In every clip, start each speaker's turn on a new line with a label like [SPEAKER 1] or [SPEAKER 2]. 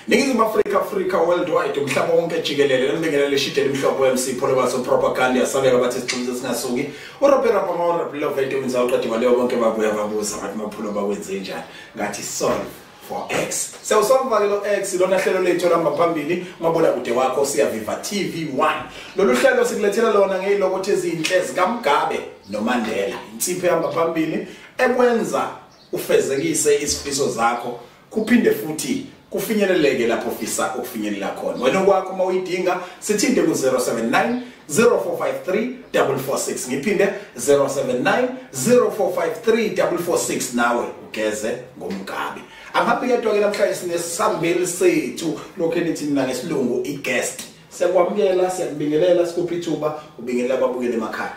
[SPEAKER 1] Ningizimu Africa worldwide umhlaba wonke jikelele lembekelele shidele imhlobo MC Pholobaso propaganda yasabeka bathi sixumise singasuki uRobert Rapamora Love Vitamin zawuqeda imali bonke babuya babuza ngathi mapholo bakwenze njani ngathi solve for X. Sewusolve lo X lona hlelo lethu lamba phambili mabona kude wakho siyaviva TV1. Lolu hlelo sikulethela lona ngezilokothe ezinhle zikaMgabe noMandela. Insipho yamba phambili ekwenza ufezekise isifiso zakho kuphinde futhi kufinyeleleke lapho ofisa ukufinyelela khona. Wena kwakho mawuyidinga sithinte ku 079 0453 446 ngiphinde 079 0453 446 nawe ugeze ngomgabe. Angaphike ke namhlanje sinesambeli sethu lokho elithi mina ngesilungu iGuest. Siyakwamukela, siyakubingelela sikuphi ithuba ubingelela ababukeli emakhaya.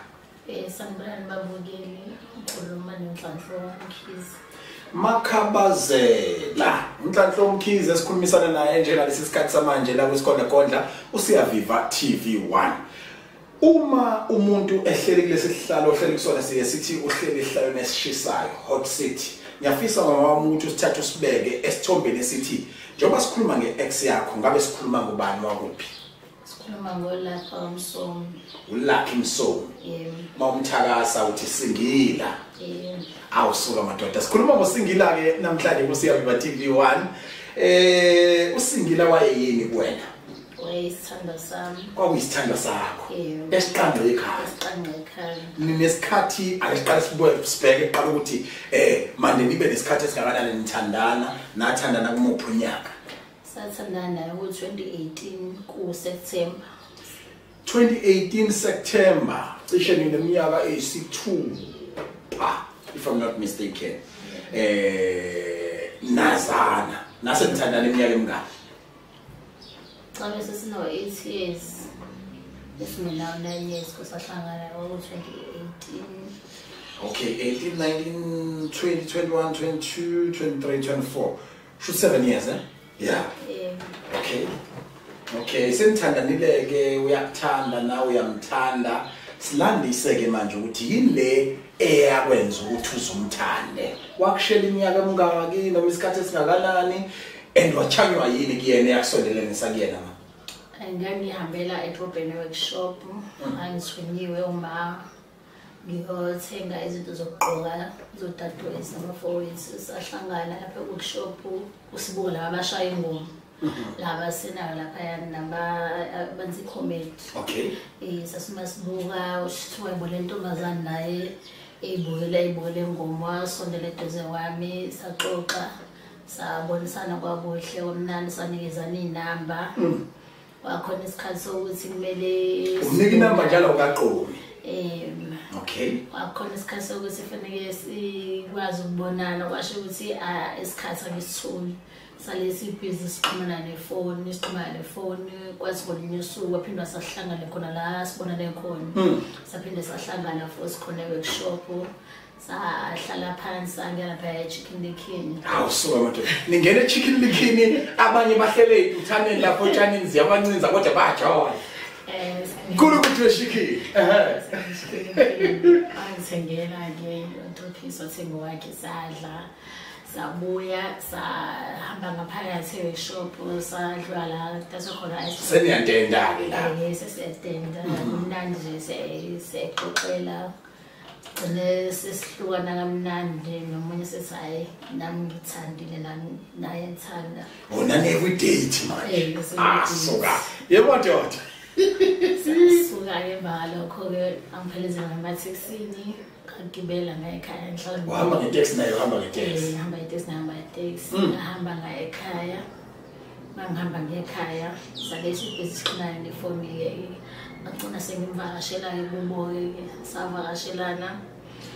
[SPEAKER 2] Sanibonani babukeli, ukhuluma noNhlanhla Mkhize.
[SPEAKER 1] Makhabazela uNhlanhla Mkhize esikhulumisana naye nje ngalesi sikhathi samanje la kwisikhona kondla usiyaviva TV1. Uma umuntu ehleli kulesi sihlalo ohleli kusona sithi uhleli ehlalweni esishisayo hot city. Ngiyafisa mama umuntu usithatha usibeke esithombeni esithi njengoba sikhuluma ngeex yakho ngabe sikhuluma ngobani wakuphi?
[SPEAKER 2] Sikhuluma ngoLapha Msomi.
[SPEAKER 1] uLucky Msomi.
[SPEAKER 2] Yebo.
[SPEAKER 1] Mawumthakasa uthi singila.
[SPEAKER 2] Yebo.
[SPEAKER 1] Awusuka madoda. Sikhuluma ngosingila ke namhlanje kusiyaviva TV1. Usingila wayeyini kuwena?
[SPEAKER 2] Wayesithanda sami.
[SPEAKER 1] Kwakuyisithanda sakho.
[SPEAKER 2] Yebo.
[SPEAKER 1] Esiqanqe ekhaya.
[SPEAKER 2] Esiqanqe ekhaya.
[SPEAKER 1] Ninesikhathi aqaqala sibuye sibheke eqala ukuthi manje nibe nesikhathi esingakanani nithandana nathandana kumuphi unyaka?
[SPEAKER 2] Sathandana ngo-2018 ku-September.
[SPEAKER 1] 2018 September cishe ngineminyaka eyisithupha if I'm not mistaken. Nazana nase nithandana iminyaka emingaki?
[SPEAKER 2] Cha bese sino 8 years. Esinawo 9 years kusahlangana ngo-2018.
[SPEAKER 1] Okay, 18, 19, 20, 21, 22, 23, 24. Should 7 years, eh? Yeah. Okay. Okay, senithandanile ke uyakuthanda nawe uyamthanda. Silandise ke manje ukuthi yini le eyakwenza ukuthi uzumthande. Wakushela iminyaka emingaki noma isikhathi esingakanani and wachanywa yini kuyena yakusondelenisa kuyena ma?
[SPEAKER 2] Ngangihambela edrobheni workshop, angithunyiwe uma ngiyothenga izinto zokugqoka zodadewethu namafowethu sahlangana lapha workshop usibuka laba abashaya ingoma. Laba senayo lapha nabanzi comedy.
[SPEAKER 1] Okay.
[SPEAKER 2] Sasimasibuka usithiwa ibole ntombazana naye eyibuyela ingoma sondele eduze wami saxoxa sabonisana kwabuhle omnandi sanikezana inamba. Wakhona isikhathi sokuthi kumele
[SPEAKER 1] unike inamba njalo ukaqomi. Okay.
[SPEAKER 2] Wakhona isikhathi sokuthi fanele sikwazi ukubonana kwasho ukuthi isikhathi angisithuli salesi busy siqhumana nefoni kwathi ngolinye usuku waphindwa sahlangana khona la sibonane khona saphinde sahlangana futhi khona workshop sahlala phansi sangena phaya Chicken Licken.
[SPEAKER 1] Awusuka madoda ningene Chicken Licken abanye bahlele uthaneni lapho utshanini ziyabancinza kodwa bajawa. Kulo kuthi Chicken.
[SPEAKER 2] Angithengela ke uTophisa thenga wakhe sadla sabuya sahamba ngaphakathi workshop sadlula la tasokhona
[SPEAKER 1] seniyantenda ke la.
[SPEAKER 2] Sesiyatenda umnandi nje sexoxela sesihlukana kamnandi nomunye sesayi nami ngithandile naye ethanda.
[SPEAKER 1] Nani every date manje. Suka. Yebo madoda.
[SPEAKER 2] Suka ke balokho ke angiphelezela ngamathekisini ngagibela ngayekhaya enhlalo.
[SPEAKER 1] Wahamba ngeteksi nayo hamba ngeteksi.
[SPEAKER 2] Ngihamba ngeteksi ngahamba ngayekhaya. Mangihamba ngekhaya salesi besikhulana nefoni ke ngacina sengimvakashela kubo ke savakashelana.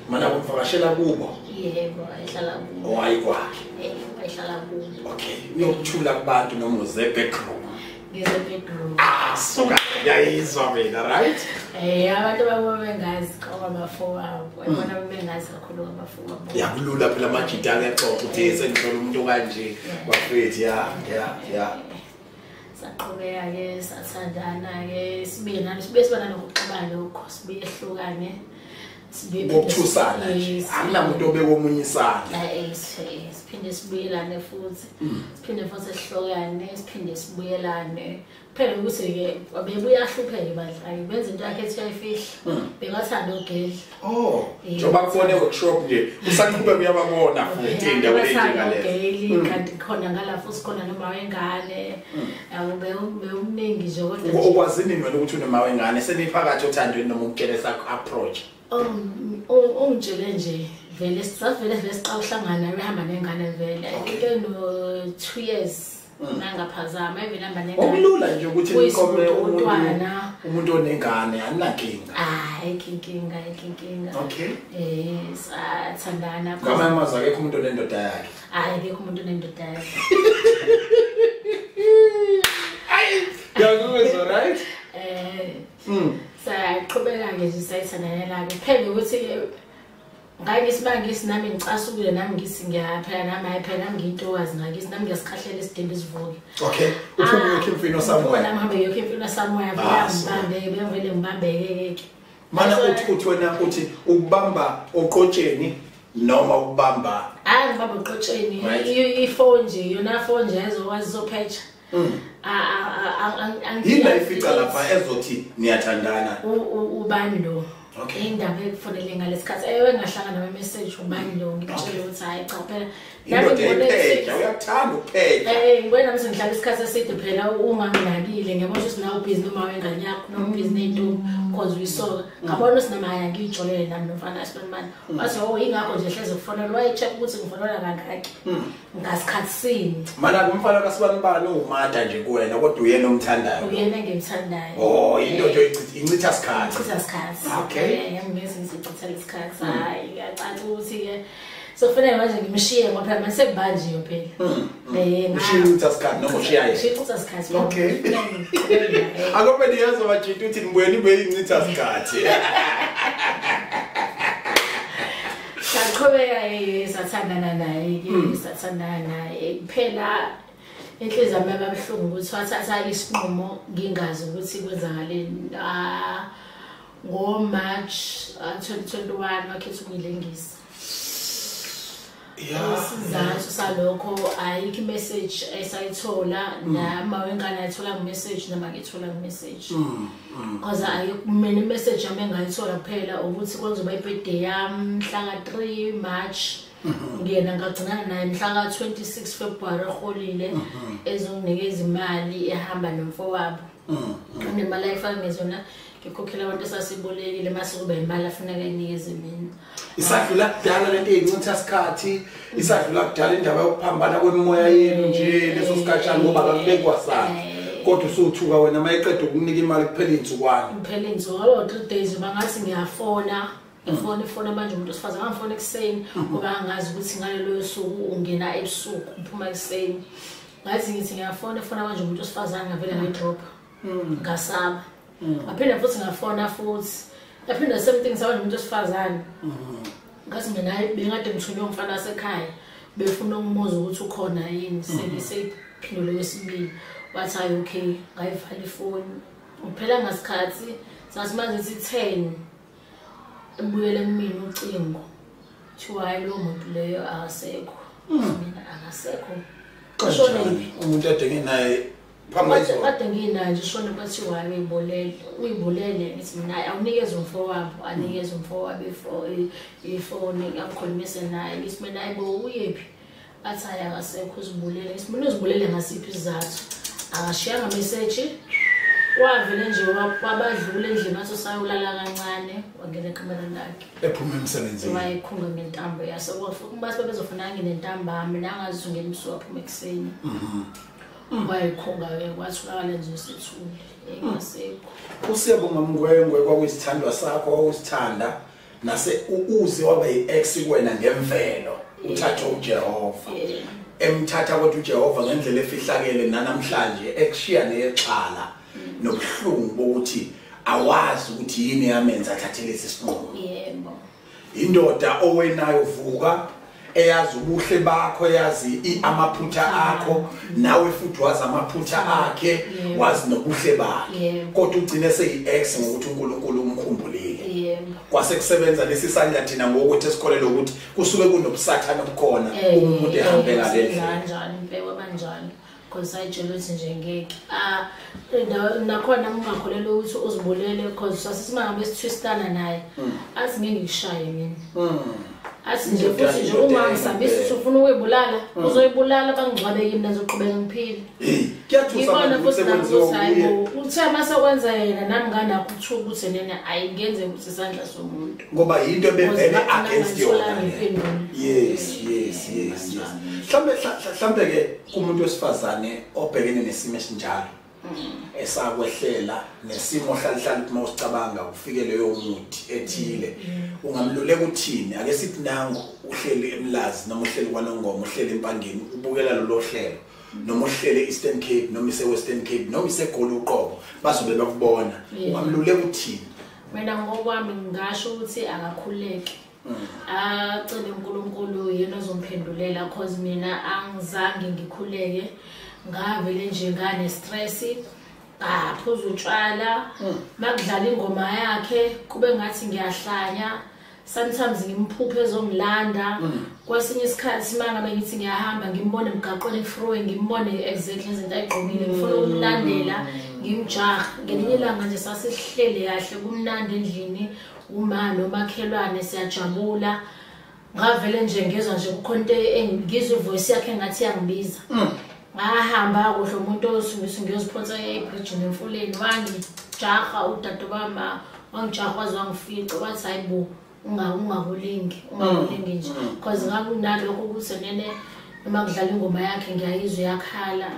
[SPEAKER 1] Mana kumvakashela kubo?
[SPEAKER 2] Yebo, ayihlala kubo.
[SPEAKER 1] Owayi kwakhe.
[SPEAKER 2] Ayihlala kubo.
[SPEAKER 1] Okay, uyokuthula kubantu noma uze backroom.
[SPEAKER 2] Ngize bedroom.
[SPEAKER 1] Suka yayizwa mina right?
[SPEAKER 2] Abantu babo bengazi kwamafo wabo. Yabona bengazi kakhulu kwamafo wabo.
[SPEAKER 1] Yakulula phela amajita ayaxoxa uthi sengithola umuntu kanje wafethi yeah.
[SPEAKER 2] Saqhubeka ke sathandana ke sibe sibana nokuxabana lokho sibe ehlukane
[SPEAKER 1] bokuthusana nje akunamuntu obeka omunye isandla
[SPEAKER 2] siphinde sibuyelane futhi siphinde futhi sihlokane siphinde sibuyelane phela ukuthi ke bebuya hlupheke badlali benza into yakhe ethi ayifihla bengathanda ogeli
[SPEAKER 1] njoba kubone workshop nje usaqhubeka uyababona futhi indawo
[SPEAKER 2] enjengaleyo kanti khona ngalafu sikhona noma wengane bewumningi nje kodwa
[SPEAKER 1] ukwazini wena ukuthi unoma wengane seniphakathi othandweni noma ukukele sakho approach
[SPEAKER 2] ungitshele nje vele sisavele siqala uhlangana behamba nengane vele into no 2 years nangaphazama even hamba nengane
[SPEAKER 1] okulula nje ukuthi nikhome umuntu onengane aninankinga
[SPEAKER 2] inkinga
[SPEAKER 1] okay
[SPEAKER 2] sathandana
[SPEAKER 1] ngama maza akekho umuntu onendoda yakhe
[SPEAKER 2] akekho umuntu onendoda yakhe
[SPEAKER 1] yakuzwa right
[SPEAKER 2] sayaqhubeka ke nje sayithandanela ke phela ukuthi ngake isibangisi nami ngicasukile nami ngisi ngiyaphela nami ayiphela nami ngiyintokazi ngakisi nami ngiyasikhahlela isidembe isivuke
[SPEAKER 1] okay uphuma yokho imfino samoya
[SPEAKER 2] nami hambe yokho imfino samoya ngibambe bengivele
[SPEAKER 1] mana uthi wena uthi ukubamba oqotsheni noma ukubamba
[SPEAKER 2] ngibamba oqotsheni ifone nje yona phone nje ezokwazi zophetsha
[SPEAKER 1] yini ifica lapha ezothi niyathandana
[SPEAKER 2] ubani lo
[SPEAKER 1] okay
[SPEAKER 2] indaba ekufonele ngalesikhathi engahlangana nama message ubani lo ngitshela ukuthi hayi cha phela
[SPEAKER 1] nami ngibona uyakuthanda ukupheka
[SPEAKER 2] ngibona nami sengihlala isikhathi eside phela unganginakile ngiyabona ukuthi nawe busy noma wengane yakho noma busy nento cause uyisoka ngabona ukuthi nami haya ngijolele nami nomfana Aspenman wathi ingakho nje hleze kufonela wayecheck ukuthi ngifonela kangaki ngasikhathi sini
[SPEAKER 1] mana kumfana kaSibanibani ungumata nje kuwena kodwa uyena omthandayo
[SPEAKER 2] uyena engimthandayo
[SPEAKER 1] into nje incitha isikhathi
[SPEAKER 2] okay ngiyangeze ngisichitha isikhathi hayi ngiyacala ukuthi ke so kufanele manje ngimshiye ngoba phela mase kubanjiwe phela
[SPEAKER 1] ngishiyutha isikhathi noma ushiyaye
[SPEAKER 2] ngishiyutha isikhathi
[SPEAKER 1] okay akobe niyazo bajita uthi nibuye nibe incitha isikhathi
[SPEAKER 2] saqhubeka sathandana naye phela inhliziyo yami yababuhlungu ukuthi wathatha isinqumo ngingazi ukuthi kwenzakaleni ngo-March 2021 wakhetha ukuyilengisa isizathu salokho ayikho imessage esayithola nama wengane ayithola ngemessage noma ngithola ngemessage cause ayikho message yami engayithola kuphela ukuthi kuzoba ibirthday yami mhla ka-3 March ngiyena ngagcinana naye mhla ka-26 February eholile ezonginikeza imali ehamba nomfowabo nemali ayifaka ngezona ngikhokhela abantu esasibolekile mase kube imali afuneka inikeze mina
[SPEAKER 1] isadlula kudala lento eyincitha isikhathi isadlula kudala indaba yokuphambana kwemimoya yenu nje leso sikhatshana ngoba akubekwa sana kodwa usuthuka wena mayeqeda ukunika imali kuphela insukwana
[SPEAKER 2] 3 days bangathi ngiyafona ifona manje umuntu osifazana ngifona ekseni ngoba angazi ukuthi ngalelo suku ungena ebusuku uphuma ekseni ngathi ngithi ngiyafona manje umuntu osifazana ngavela ngidrop ngasaba aphinda futhi ngafona futhi aphinda something sabantu umuntu osifazana ngathi mina bengade ngithunywe umfana wasekhaya befuna ukumuza ukuthi ukhona yini seyiphindule wesibili wathi hayi okay ngayivala ifoni uphela ngasikhathi sasimanje sithi 10 ebuyele kumina ucingo thiwa hayi lo muntu leyo akasekho mina akasekho
[SPEAKER 1] kanjani umuntu adenge naye
[SPEAKER 2] kade nginayo nje shona bathi waye uyibulele ngithi mina awunikeze umfowabo anikeze umfowabo ifoni ngamkhulumise naye ngithi mina ayibo uyephi athi hayi akasekho uzibulele ngithi mina uzibulele ngasiphi isizathu akashiyanga message wavele nje wabadlula endlini athi sayolala kancane wangena ecamereni lakhe
[SPEAKER 1] ephuma emsebenzini
[SPEAKER 2] wayekhunga ngentambo yaso base bezofuna nginentamba mina angazi ungena ebusuku aphuma ekseni wayekhunga kwathulakala nje sethule engasekho
[SPEAKER 1] usiyabonga Mngwengwe kwakuyisithandwa sakho wawusithanda nase uze waba yi-ex kuwena ngemvelo uthatha uJehova emthatha kodwa uJehova ngendlela efihlakele nanamhlanje ekushiya neyexhala nobuhlungu bokuthi awazi ukuthi yini yamenza athathele isinqumo
[SPEAKER 2] yebo
[SPEAKER 1] indoda owenayo vuka eyazi ubuhle bakho yazi amaphutha akho nawe futhi wazi amaphutha akhe wazi nobuhle bakhe kodwa ugcine seyi-ex ngokuthi uNkulunkulu umkhumbulile kwasekusebenza lesisandla thina ngokuthi esikholelo ukuthi kusuke kunobusathana obukhona umuntu ehambe ngalendlela
[SPEAKER 2] kanjani impela banjalo because ayitshela ukuthi nje ngeke nakhona ngingakholelwa ukuthi uzibulele because sasisimanga besithwistana naye athi ngeke ngishaye mina athi nje futhi nje uma ngisambisa ufuna ukuyibulala uzoyibulala bangcwabe kimi nazoqhubeka ngiphile
[SPEAKER 1] kuyathusa
[SPEAKER 2] futhi nakho uthe masakwenza yena nami nganakho ukuthuka ukuthi nena ayingenze ukuthi isandla somuntu
[SPEAKER 1] ngoba into ebevele against yona yes mhlambe ke kumuntu wesifazane obhekene nesimo esinjalo esakwehlela nesimo hlalihlala uma usicabanga ufike leyo muthi ethile ungamluleka uthini ake sithi nangu uhleli eMlazi noma uhleli kwaNongoma uhleli eMpangeni ubukela lo hlelo noma uhlele Eastern Cape noma ise Western Cape noma ise Goli uqobo bazobe bakubona ungamluleka uthini
[SPEAKER 2] mina ngokwami ngisho ukuthi akakhuleke acele uNkulunkulu yena ozomphendulela because mina angizange ngikhuleke ngavele nje ngane stress aphuza utshwala makudlala ingoma yakhe kube ngathi ngiyahlanya sometimes ngimphuphe ezongilanda kwesinye isikhathi mangabe ngithi ngiyahamba ngimbone emgaqweni freeway ngimbone exactly izinto ayigqokile ngifuna ukumlandela ngimjaha ngelinye ilanga nje sasihlele kahle kumnandi endlini uma nomakhelwane siyajabula ngavele nje ngezwe nje kukhonto ngizwe ivoice yakhe ngathi yangibiza ngahamba kuhle umuntu osungisa ngiyoziphonsa ebridge nemfuleni wangijaha udade bama wangijaha wazangifica wathi hayibo ungakulingi nje because ngakunalokho ukuthi nene noma kudlala ingoma yakhe ngiyayizwa yakhala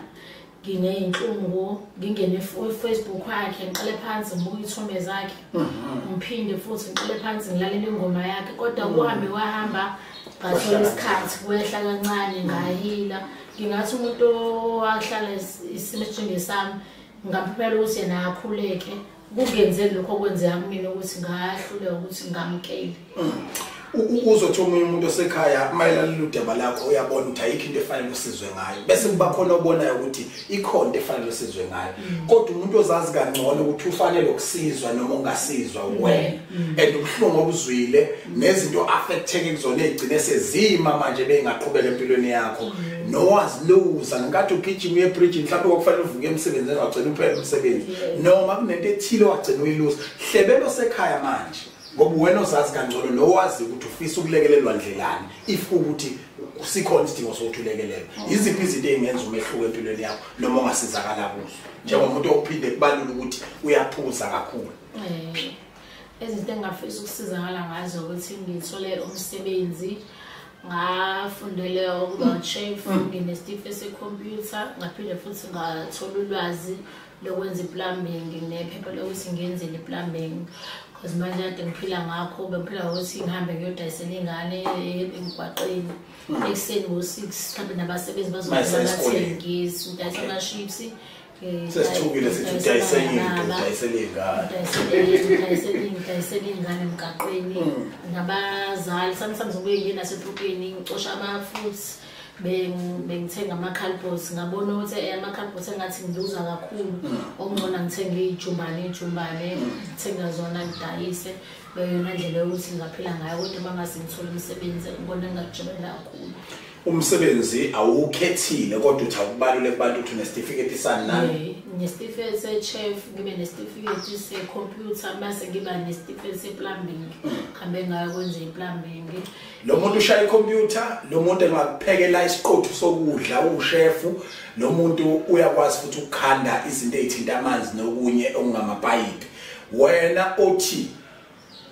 [SPEAKER 2] ngineyinhlungu ngingene Facebook yakhe ngiqale phansi ngibuka izithombe zakhe ngiphinde futhi ngiqale phansi ngilalela ingoma yakhe kodwa kuhambe wahamba ngathola isikhathi kwehla kancane ngahila ngingathi umuntu wahlala isimo esinjengesami ngamphela ukuthi yena akhuleke kungenzeki lokho kwenzeka kumina ukuthi ngahluleka ukuthi ngamkele
[SPEAKER 1] uzothi umuntu osekhaya mayelana ludaba lakho uyabona ukuthi ayikho into efanele usizwe ngayo bese kuba khona obonayo ukuthi ikhona into efanele usizwe ngayo kodwa umuntu ozazi kangcono ukuthi ufanele ukusizwa noma ungasizwa wena ubhlungu obuzwile nezinto affecteke kuzona egcine sezima manje bengaqhubeka empilweni yakho nowazi luza ngenkathi ugijima uye bridge mhlawumbe okufanele uvuke emsebenzini ungagcina uphela umsebenzi noma kunento ethile wagcina uyiluza hlebelo sekhaya manje ngoba wena ozazi kangcono nowazi ukuthi ufisa ukulekelelwa ndlelani if ukuthi usikhona isidingo sokuthi ulekelelwe iziphi izinto ezingenza umehluko empilweni yakho noma ungasizakala kuzo njengomuntu ophinde kubalula ukuthi uyaphuza kakhulu
[SPEAKER 2] ezinto engafisa ukusizakala ngazo ukuthi ngithole umsebenzi ngafundele ukuba chef nginesitifu secomputer ngaphinde futhi ngathola ulwazi lokwenza iplumbing nginephepha lokuthi ngiyenzele iplumbing because manje kade ngiphila ngakho bengiphila ukuthi ngihambe ngiyodayisela ingane emgwaqeni ekseni ngo6 mhlawumbe nabasebenzi bazobathengisa udayisa ama-chips
[SPEAKER 1] sesithukile sithi udayisela
[SPEAKER 2] ingane emgaqweni nabazali sometimes ngibuye ngiye nasetrukeni ngicosha ama-fruits bengithenga ama-calbos ngabona ukuthi ama-calbos engathi ngiluza kakhulu okungcono ngithenge ijumbane ngithenga zona ngidayise beyona ndlela yokuthi ngingaphila ngayo kodwa mangase ngithole umsebenzi ngibona ngingajabula kakhulu
[SPEAKER 1] umsebenzi awukhethile kodwa uthi akubalule kubantu ukuthi unesitifiketi sanani
[SPEAKER 2] nesitifiketi se-chef ngibe nesitifiketi se-computer mase ngiba nesitifiketi se-plumbing ngihambe ngayo kwenza i-plumbing
[SPEAKER 1] lo muntu ushaya icomputer lo muntu engakuphekela isiqothu sokudla ushefu lo muntu uyakwazi futhi ukukhanda izinto ezithinta amanzi nokunye okungamapayipi wena othi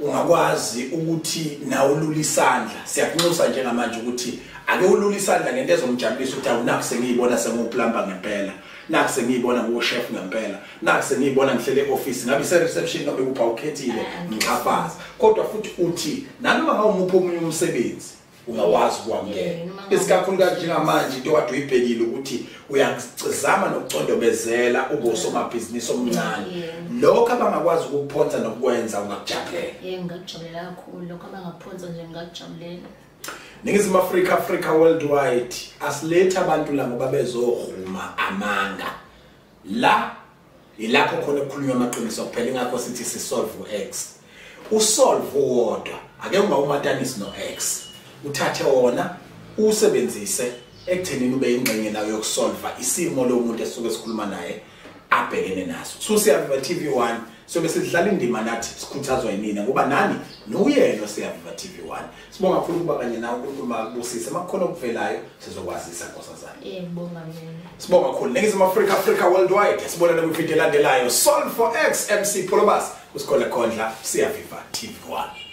[SPEAKER 1] ungakwazi ukuthi nawe ulula isandla siyakunxusa njengamanje ukuthi ake ulula isandla ngento ezomjabulisa ukuthi awunaku sengiyibona senguplumber ngempela naku sengiyibona ngochef ngempela naku sengiyibona ngihlele office ngabe se reception nobe kupha ukhethile ngichafaza kodwa futhi uthi nanoma ngawumuphi omunye umsebenzi ungawazi kwamkela isikakhulukazi njengamanje into kade uyibhekile ukuthi uyazama nokucondobezela ubosomabhizinisi omncane lokho abangakwazi ukukuphonsa nokukwenza ungakujabulela
[SPEAKER 2] ngingakujabulela kakhulu lokho abangakuphonsa nje ngingakujabulela
[SPEAKER 1] Ningizimu Africa worldwide asiletha abantu la ngoba bezohuma amanga la ilapho khona kukhulunywa amaqiniso kuphela ingakho sithi si solve X usolve wodwa ake ungawumatanisi no X uthathe wona usebenzise ekuthenini ube ingxenye nayo yokusolve isimo lo muntu esuke sikhuluma naye abhekene naso. So siyaviva TV1 sobe sidlala indima nathi sikhuthazwa yinina ngoba nani noyena siyaviva TV1 sibonga kakhulu kuba kanye nawe uNkulunkulu makubusise makukhona okuvelayo sizokwazisa nkosazana.
[SPEAKER 2] Ngibonga mina.
[SPEAKER 1] Sibonga kakhulu Ningizimu Africa worldwide sibonana kwivideo elandelayo Solve for X MC Polobas usikhole khondla siyaviva TV1.